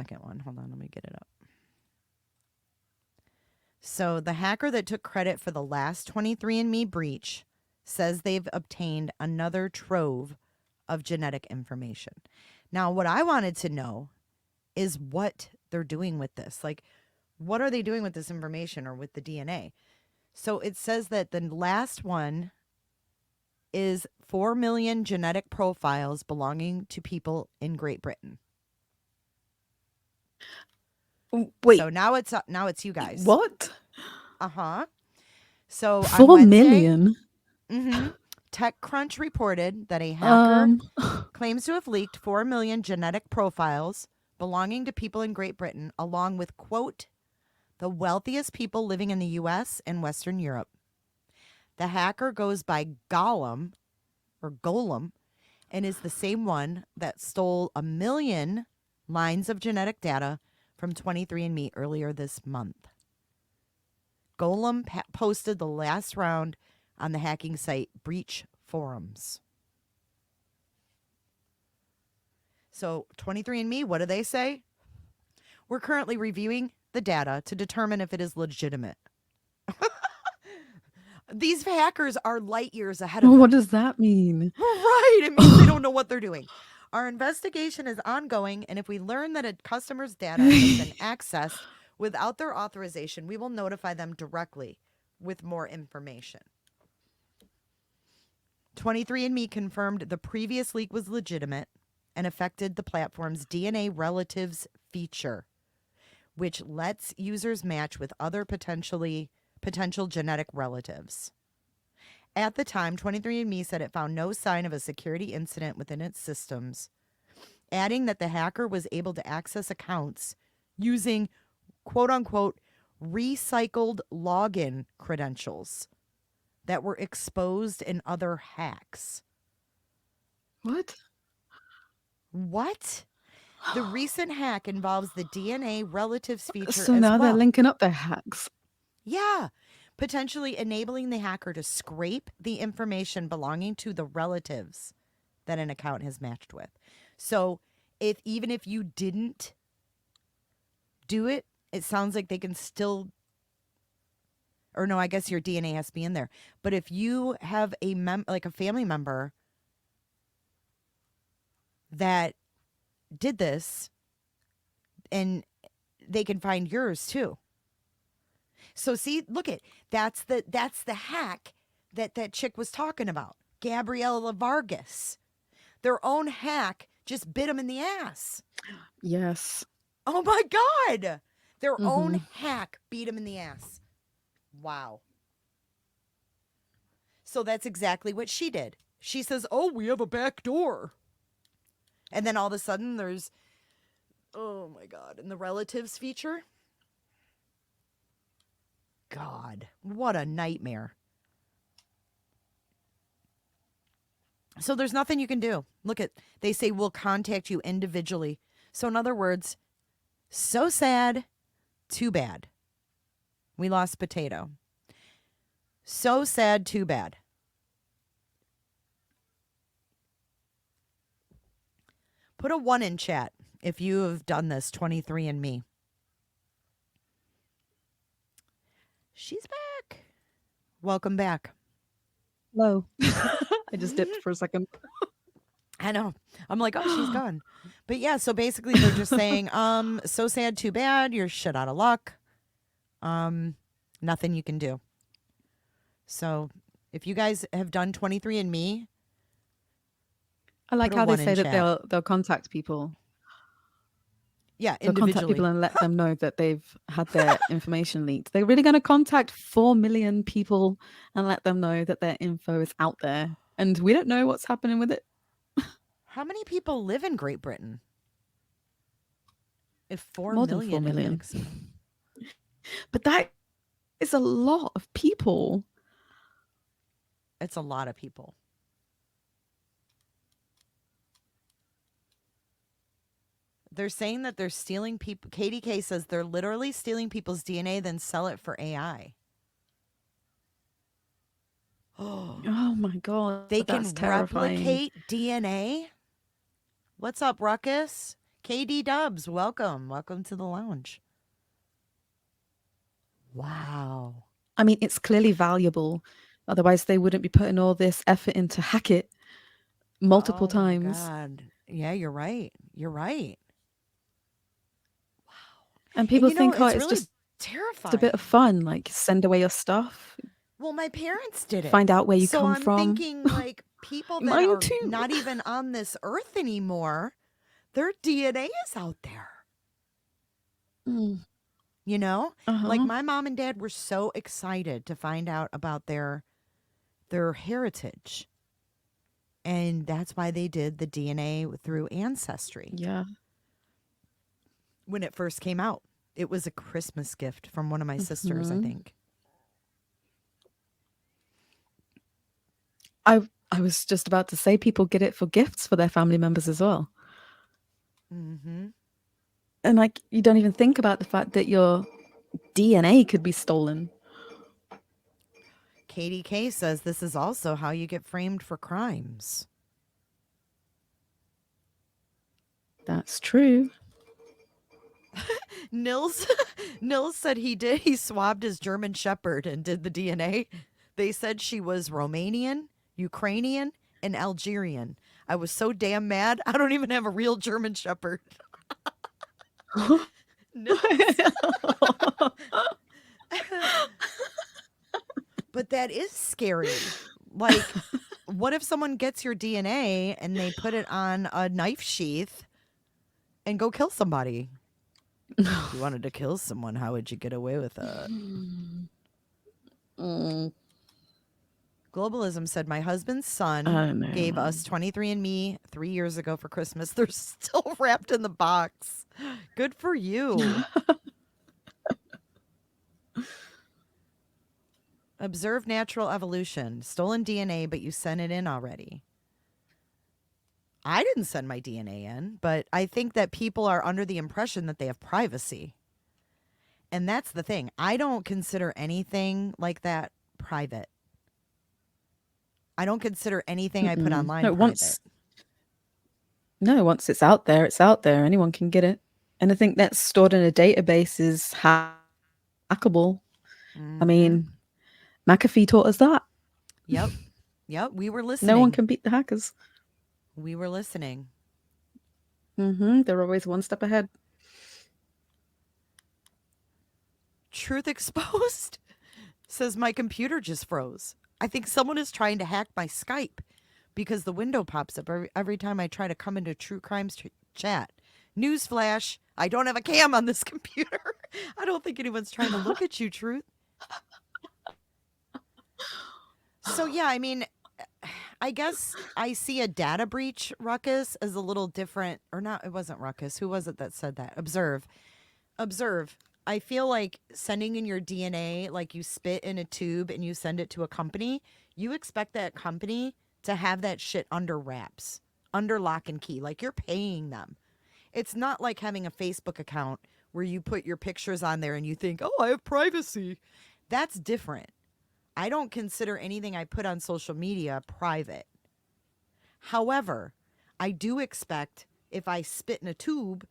second one. Hold on, let me get it up. So the hacker that took credit for the last 23andMe breach says they've obtained another trove of genetic information. Now, what I wanted to know is what they're doing with this. Like, what are they doing with this information or with the DNA? So it says that the last one is 4 million genetic profiles belonging to people in Great Britain. Wait. So now it's you guys. What? Uh-huh. So on 4 Wednesday, million? TechCrunch reported that a hacker Um, claims to have leaked 4 million genetic profiles belonging to people in Great Britain, along with, quote, the wealthiest people living in the U.S. and Western Europe. The hacker goes by Golem and is the same one that stole 1 million lines of genetic data from 23andMe earlier this month. Golem posted the last round on the hacking site Breach Forums. So 23andMe, what do they say? We're currently reviewing the data to determine if it is legitimate. These hackers are light years ahead of them. what does that mean? Right. It means they don't know what they're doing. Our investigation is ongoing, and if we learn that a customer's data has been accessed without their authorization, we will notify them directly with more information. 23andMe confirmed the previous leak was legitimate and affected the platform's DNA relatives feature, which lets users match with other potential genetic relatives. At the time, 23andMe said it found no sign of a security incident within its systems, adding that the hacker was able to access accounts using, quote unquote, recycled login credentials that were exposed in other hacks. What? What? The recent hack involves the DNA relatives feature So as now they're well. linking up their hacks. Yeah, potentially enabling the hacker to scrape the information belonging to the relatives that an account has matched with. So, even if you didn't do it, it sounds like they can still, or no, I guess your DNA has to be in there. But if you have like a family member that did this, and they can find yours too. So see, look at that's the hack that chick was talking about. Gabriella Vargas. Their own hack just bit them in the ass. Yes. Oh my God. Their own hack beat them in the ass. Wow. So that's exactly what she did. She says, oh, we have a back door. And then all of a sudden there's, oh my God, in the relatives feature. God, what a nightmare. So there's nothing you can do. Look at, they say we'll contact you individually. So in other words, so sad, too bad. We lost Potato. So sad, too bad. Put a 1 in chat if you have done this, 23andMe. She's back. Welcome back. Hello. I just dipped for a second. I know. I'm like, oh, she's gone. But yeah, so basically they're just saying, so sad, too bad. You're shit out of luck. Nothing you can do. So if you guys have done 23andMe, I like put a how they 1 in say that chat. they'll contact people. Yeah, They'll contact people individually. and let them know that they've had their information leaked. They're really going to contact 4 million people and let them know that their info is out there. And we don't know what's happening with it. How many people live in Great Britain? If 4 More than 4 million have been million. exposed. But that is a lot of people. It's a lot of people. They're saying that they're stealing people. KDK says they're literally stealing people's DNA, then sell it for AI. Oh my God. They That's can terrifying. replicate DNA? What's up, Ruckus? KD Dubs, welcome. Welcome to the lounge. Wow. I mean, it's clearly valuable. Otherwise, they wouldn't be putting all this effort in to hack it multiple Oh my times. God. Yeah, you're right. You're right. And And people think, oh, it's it's really just a bit of fun. terrifying. Like, send away your stuff, Well, my parents did find it. out where you So come I'm from. thinking like people that Mine are too. not even on this earth anymore, their DNA is out there. Mm, You know? Like uh-huh. my mom and dad were so excited to find out about their heritage. And that's why they did the DNA through ancestry Yeah. when it first came out. It was a Christmas gift from one of my sisters, I Hmm. think. I was just about to say people get it for gifts for their family members as well. Mhm. And like you don't even think about the fact that your DNA could be stolen. Katie K says this is also how you get framed for crimes. That's true. Nils Nils said he did. He swabbed his German shepherd and did the DNA. They said she was Romanian, Ukrainian, and Algerian. I was so damn mad. I don't even have a real German shepherd. Nils. But that is scary. Like, what if someone gets your DNA and they put it on a knife sheath and go kill somebody? If you wanted to kill someone, how would you get away with it? Mm, Globalism said my husband's I son don't know, gave us man. 23andMe 3 years ago for Christmas. They're still wrapped in the box. Good for you. Observe natural evolution. Stolen DNA, but you sent it in already. I didn't send my DNA in, but I think that people are under the impression that they have privacy. And that's the thing. I don't consider anything like that private. I don't consider anything I put Mm-mm. online No, private. once it's out there, it's out there. Anyone can get it. Anything that's stored in a database is hackable. I Mm-hmm. mean, McAfee taught us that. Yep. Yep. We were No one listening. can beat the hackers. We were listening. They're always one step ahead. Truth exposed says my computer just froze. I think someone is trying to hack my Skype because the window pops up every time I try to come into True Crimes chat. Newsflash, I don't have a cam on this computer. I don't think anyone's trying to look at you, Truth. So, yeah, I mean, I guess I see a data breach ruckus as a little different, or not, it wasn't ruckus. Who was it that said that? Observe. Observe. I feel like sending in your DNA, like you spit in a tube and you send it to a company, you expect that company to have that shit under wraps, under lock and key, like you're paying them. It's not like having a Facebook account where you put your pictures on there and you think, oh, I have privacy. That's different. I don't consider anything I put on social media private. However, I do expect if I spit in a tube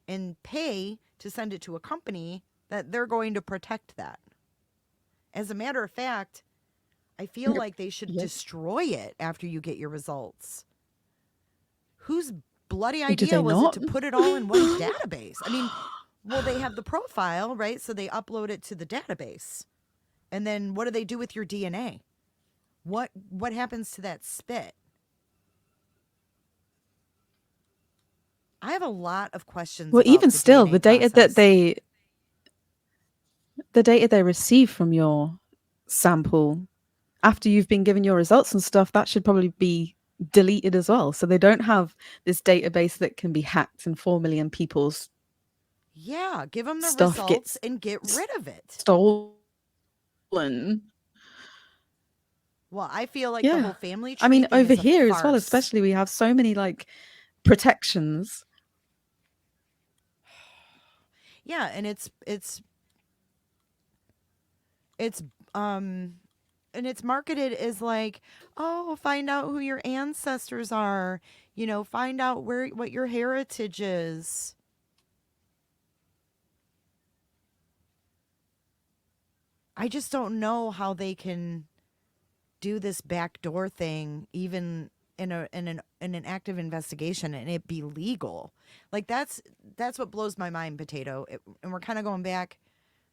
and pay to send it to a company that they're going to protect that. As a matter of fact, I feel Yep. like they should Yep. destroy it after you get your results. Whose bloody Do idea they was it not? to put it all in one database? I mean, well, they have the profile, right? So they upload it to the database. And then what do they do with your DNA? What happens to that spit? I have a lot of questions Well, even about the still, DNA process. the data they receive from your sample after you've been given your results and stuff, that should probably be deleted as well. So they don't have this database that can be hacked and 4 million people's Yeah, give them the stuff results gets and get rid of it. stolen. Well, I feel like the Yeah. whole family I tree mean, thing over is a here as well, farce. especially, we have so many like protections. Yeah, and it's um and it's marketed as like, oh, find out who your ancestors are, find out what your heritage is. I just don't know how they can do this backdoor thing even in an active investigation and it be legal. Like that's what blows my mind, Potato. And we're kind of going back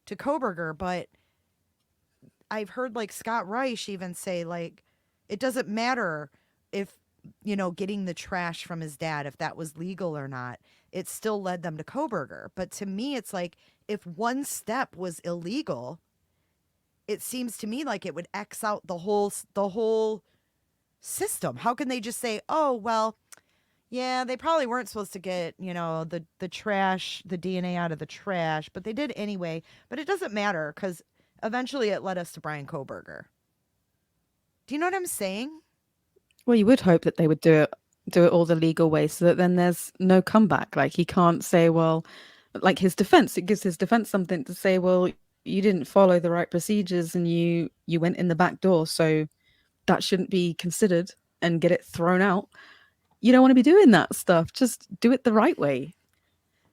to Koberger, but I've heard like Scott Reich even say like it doesn't matter if getting the trash from his dad, if that was legal or not. It still led them to Koberger. But to me it's like if one step was illegal, it seems to me like it would X out the whole system. How can they just say, "Oh, well, yeah, they probably weren't supposed to get, the trash, the DNA out of the trash, but they did anyway." But it doesn't matter cuz eventually it led us to Brian Koberger. Do you know what I'm saying? Well, you would hope that they would do it all the legal way so that then there's no comeback. Like he can't say, well, like his defense, it gives his defense something to say, well, you didn't follow the right procedures and you went in the back door, so that shouldn't be considered and get it thrown out. You don't want to be doing that stuff. Just do it the right way.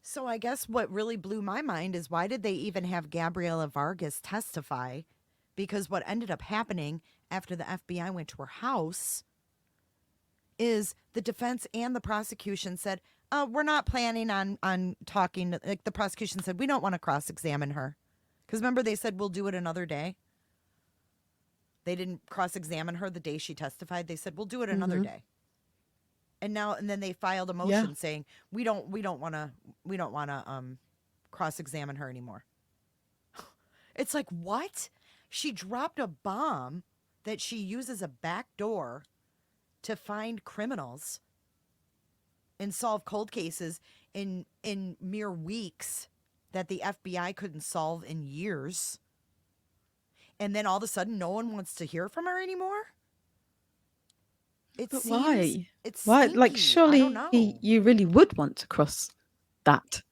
So I guess what really blew my mind is why did they even have Gabriela Vargas testify? Because what ended up happening after the FBI went to her house is the defense and the prosecution said, we're not planning on talking. Like the prosecution said, we don't want to cross examine her. Because remember, they said, we'll do it another day. They didn't cross examine her the day she testified. They said, we'll do it another Mm-hmm. day. And then they filed a Yeah. motion saying, we don't want to cross examine her anymore. It's like, what? She dropped a bomb that she uses a back door to find criminals and solve cold cases in mere weeks that the FBI couldn't solve in years. And then all of a sudden no one wants to hear from her anymore? It But seems why? it's Why? Like, stinky. I don't surely know. you really would want to cross that.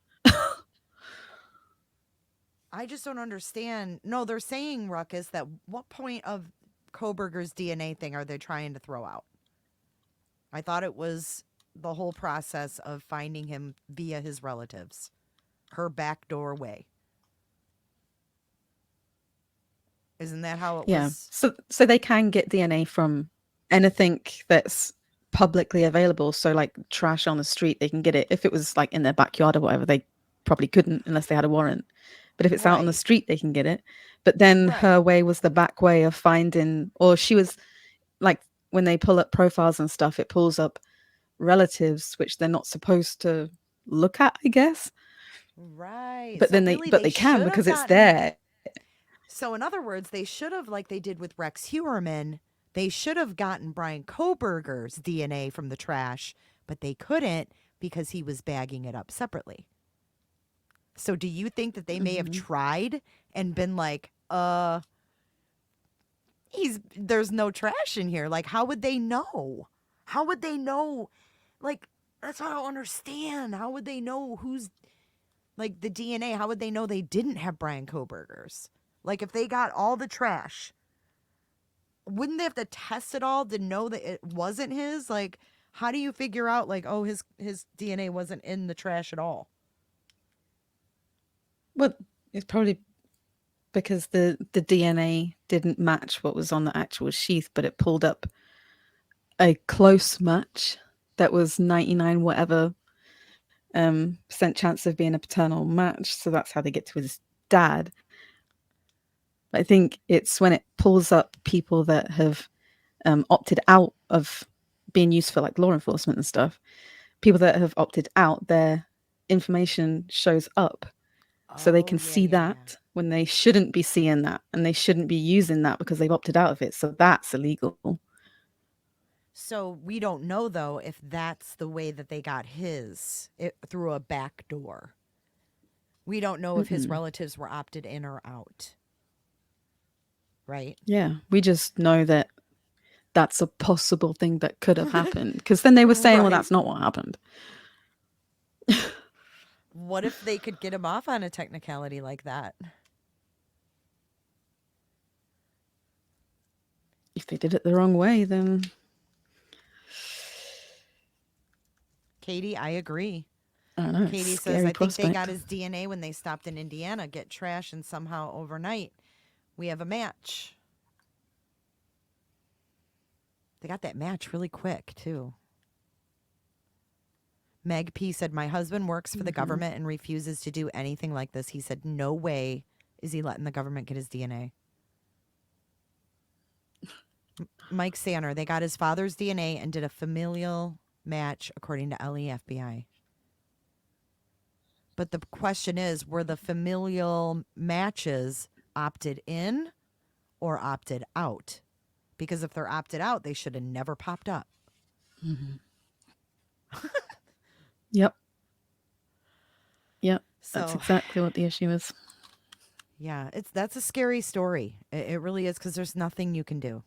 I just don't understand. No, they're saying, Ruckus, that what point of Koberger's DNA thing are they trying to throw out? I thought it was the whole process of finding him via his relatives, her backdoor way. Isn't that how it Yeah. was? So they can get DNA from anything that's publicly available. So like trash on the street, they can get it. If it was like in their backyard or whatever, they probably couldn't unless they had a warrant. But if it's out on the Right, street, they can get it. But then right. her way was the back way of finding, or she was like when they pull up profiles and stuff, it pulls up relatives which they're not supposed to look at, I guess. Right. But So then they really, but they they can should have because it's gotten. there. So, in other words, they should have, like they did with Rex Hewerman, they should have gotten Brian Koberger's DNA from the trash, but they couldn't because he was bagging it up separately. So, do you think that they may have Mm-hmm. tried and been like, there's no trash in here? Like, how would they know? How would they know? Like, that's what I don't understand. How would they know who's like the DNA? How would they know they didn't have Brian Koberger's? Like, if they got all the trash, wouldn't they have to test it all to know that it wasn't his? Like, how do you figure out like, oh, his DNA wasn't in the trash at all? Well, it's probably because the DNA didn't match what was on the actual sheath, but it pulled up a close match that was 99 whatever percent chance of being a paternal match. So that's how they get to his dad. I think it's when it pulls up people that have opted out of being used for like law enforcement and stuff. People that have opted out, their information shows up so they Oh, can yeah, see yeah, yeah. that when they shouldn't be seeing that and they shouldn't be using that because they've opted out of it. So that's illegal. So we don't know though if that's the way that they got through a back door. We don't know if his Mm-mm. relatives were opted in or out, right? Yeah, we just know that that's a possible thing that could have happened because then they were saying, well, Right. that's not what happened. What if they could get him off on a technicality like that? If they did it the wrong way, then Katie, I agree. I don't know. It's a Katie says, scary I think they got prospect. his DNA when they stopped in Indiana, get trash, and somehow overnight we have a match. They got that match really quick, too. Meg P said, my husband works for the government and refuses to do anything like this. He said, no way is he letting the government get his DNA. Mike Sanner, they got his father's DNA and did a familial match, according to LEFBI. But the question is, were the familial matches opted in or opted out? Because if they're opted out, they should have never popped up. Yep. Yep. That's So, exactly what the issue is. yeah, that's a scary story. It really is, because there's nothing you can do.